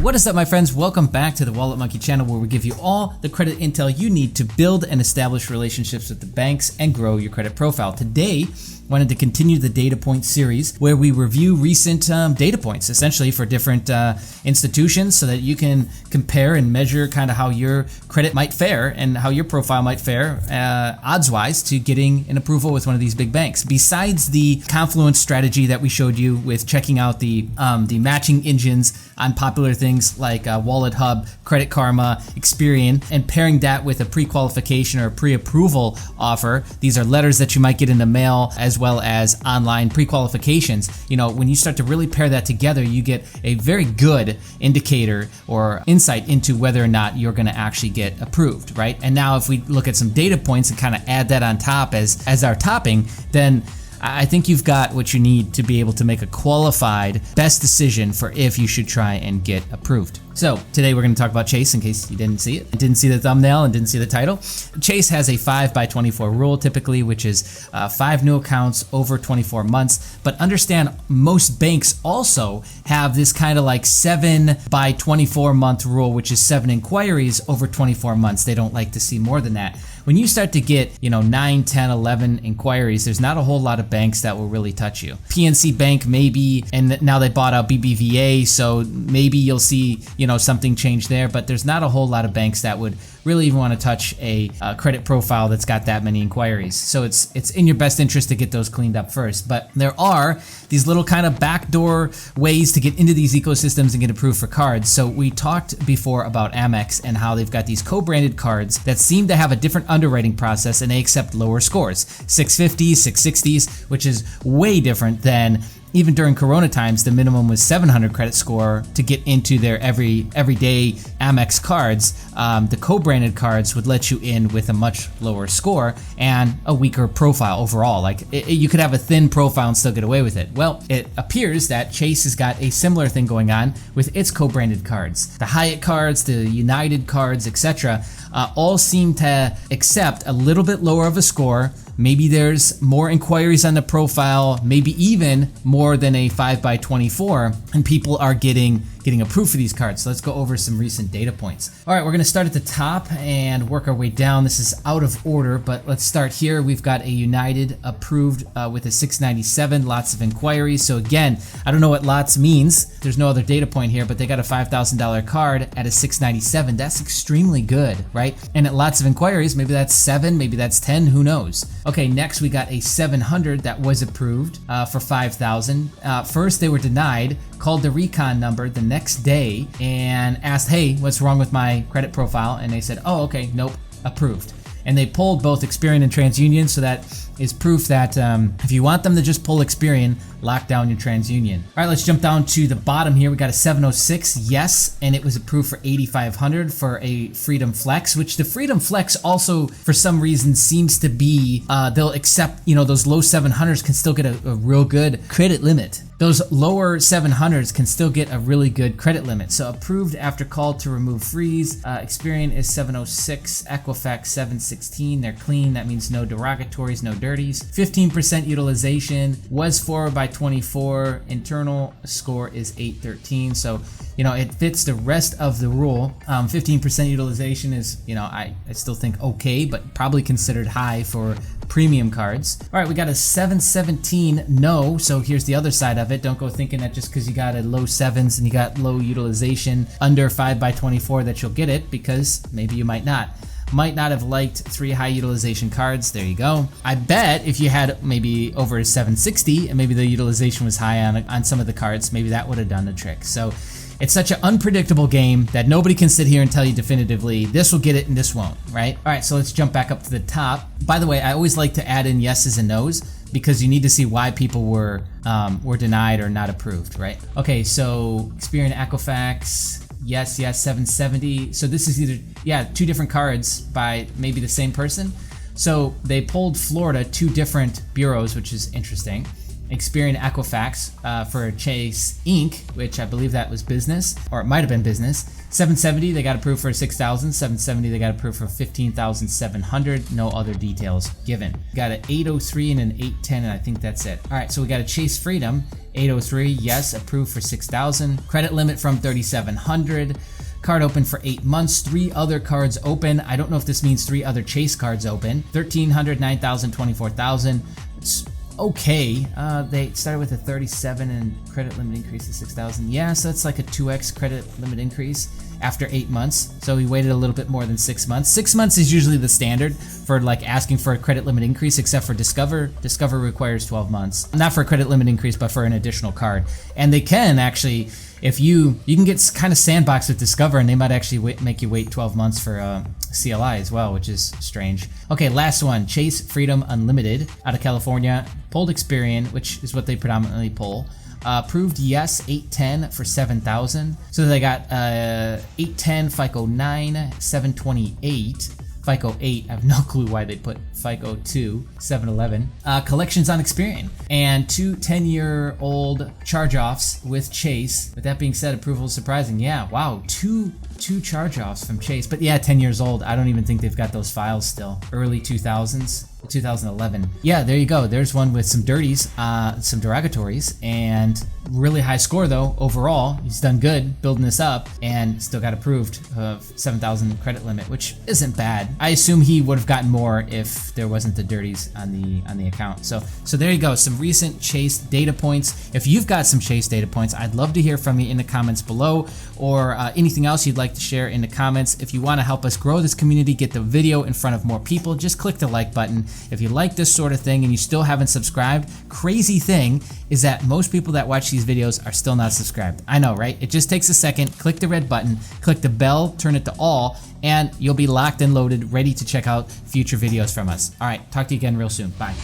What is up, my friends? Welcome back to the Wallet Monkey channel, where we give you all the credit intel you need to build and establish relationships with the banks and grow your credit profile. Today, wanted to continue the Datapoint series where we review recent data points, essentially for different institutions, so that you can compare and measure kind of how your credit might fare and how your profile might fare odds-wise to getting an approval with one of these big banks. Besides the confluence strategy that we showed you with checking out the matching engines on popular things like Wallet Hub, Credit Karma, Experian, and pairing that with a pre-qualification or a pre-approval offer. These are letters that you might get in the mail as well as online pre-qualifications. You know, when you start to really pair that together, you get a very good indicator or insight into whether or not you're going to actually get approved, right? And now if we look at some data points and kind of add that on top as our topping, then I think you've got what you need to be able to make a qualified best decision for if you should try and get approved. So today we're going to talk about Chase, in case you didn't see it, didn't see the thumbnail and didn't see the title. Chase has a 5x24 rule typically, which is 5 new accounts over 24 months. But understand, most banks also have this kind of like 7x24 month rule, which is 7 inquiries over 24 months. They don't like to see more than that. When you start to get, 9, 10, 11 inquiries, there's not a whole lot of banks that will really touch you. PNC Bank maybe, and now they bought out BBVA, so maybe you'll see, something change there, but there's not a whole lot of banks that would really even want to touch a credit profile that's got that many inquiries. So it's in your best interest to get those cleaned up first. But there are these little kind of backdoor ways to get into these ecosystems and get approved for cards. So we talked before about Amex and how they've got these co-branded cards that seem to have a different underwriting process, and they accept lower scores, 650s, 660s, which is way different than even during Corona times. The minimum was 700 credit score to get into their everyday Amex cards. The co-branded cards would let you in with a much lower score and a weaker profile overall. Like you could have a thin profile and still get away with it. Well, it appears that Chase has got a similar thing going on with its co-branded cards. The Hyatt cards, the United cards, etc. All seem to accept a little bit lower of a score. Maybe there's more inquiries on the profile, maybe even more than a 5x24, and people are getting approved for these cards. So let's go over some recent data points. All right, we're gonna start at the top and work our way down. This is out of order, but let's start here. We've got a United approved with a 697, lots of inquiries. So again, I don't know what lots means. There's no other data point here, but they got a $5,000 card at a 697. That's extremely good, right? And at lots of inquiries, maybe that's 7, maybe that's 10, who knows? Okay, next we got a 700 that was approved for 5,000. First they were denied, called the recon number the next day and asked, hey, what's wrong with my credit profile? And they said, oh, okay, nope, approved. And they pulled both Experian and TransUnion, so that is proof that if you want them to just pull Experian, lock down your TransUnion. All right, let's jump down to the bottom here. We got a 706, yes, and it was approved for 8,500 for a Freedom Flex, which the Freedom Flex also, for some reason, seems to be, they'll accept, those low 700s can still get a real good credit limit. Those lower 700s can still get a really good credit limit. So approved after call to remove freeze. Experian is 706, Equifax 716. They're clean. That means no derogatories, no dirties. 15% utilization, was 4x24. Internal score is 813. So, it fits the rest of the rule. 15% utilization is, I still think okay, but probably considered high for premium cards. All right, we got a 717 no. So here's the other side of it. Don't go thinking that just because you got a low 7s and you got low utilization under 5x24 that you'll get it, because maybe you might not. Might not have liked 3 high utilization cards. There you go. I bet if you had maybe over a 760 and maybe the utilization was high on some of the cards, maybe that would have done the trick. So it's such an unpredictable game that nobody can sit here and tell you definitively this will get it and this won't, right? All right, so let's jump back up to the top. By the way, I always like to add in yeses and nos, because you need to see why people were denied or not approved, right? Okay, so Experian, Equifax, yes, 770. So this is either, 2 different cards by maybe the same person. So they pulled Florida, 2 different bureaus, which is interesting. Experian, Equifax for Chase Inc., which I believe that was business, or it might have been business. 770, they got approved for 6,000. 770, they got approved for 15,700. No other details given. Got an 803 and an 810, and I think that's it. All right, so we got a Chase Freedom. 803, yes, approved for 6,000. Credit limit from 3,700. Card open for 8 months. 3 other cards open. I don't know if this means 3 other Chase cards open. 1,300, 9,000, 24,000. It's okay. They started with a 37 and credit limit increase to 6,000. Yeah, so that's like a 2x credit limit increase after 8 months. So he waited a little bit more than 6 months. 6 months is usually the standard for like asking for a credit limit increase, except for Discover. Discover requires 12 months. Not for a credit limit increase, but for an additional card. And they can actually, if you can get kind of sandboxed with Discover, and they might actually make you wait 12 months for CLI as well, which is strange. Okay, last one, Chase Freedom Unlimited out of California. Pulled Experian, which is what they predominantly pull. Approved yes, 810 for 7,000. So they got 810, FICO 9, 728. FICO 8, I have no clue why they put FICO 2, 711. Collections on Experian, and 2 10-year-old charge-offs with Chase. With that being said, approval is surprising. Yeah, wow, two charge-offs from Chase, but yeah, 10 years old. I don't even think they've got those files still. Early 2000s. 2011. Yeah, there you go. There's one with some dirties, some derogatories, and really high score though overall. He's done good building this up, and still got approved of 7,000 credit limit, which isn't bad. I assume he would have gotten more if there wasn't the dirties on the account. So there you go. Some recent Chase data points. If you've got some Chase data points, I'd love to hear from you in the comments below, or anything else you'd like to share in the comments. If you want to help us grow this community, get the video in front of more people, just click the like button. If you like this sort of thing and you still haven't subscribed, crazy thing is that most people that watch these videos are still not subscribed. I know, right? It just takes a second. Click the red button, click the bell, turn it to all, and you'll be locked and loaded, ready to check out future videos from us. All right, talk to you again real soon. Bye.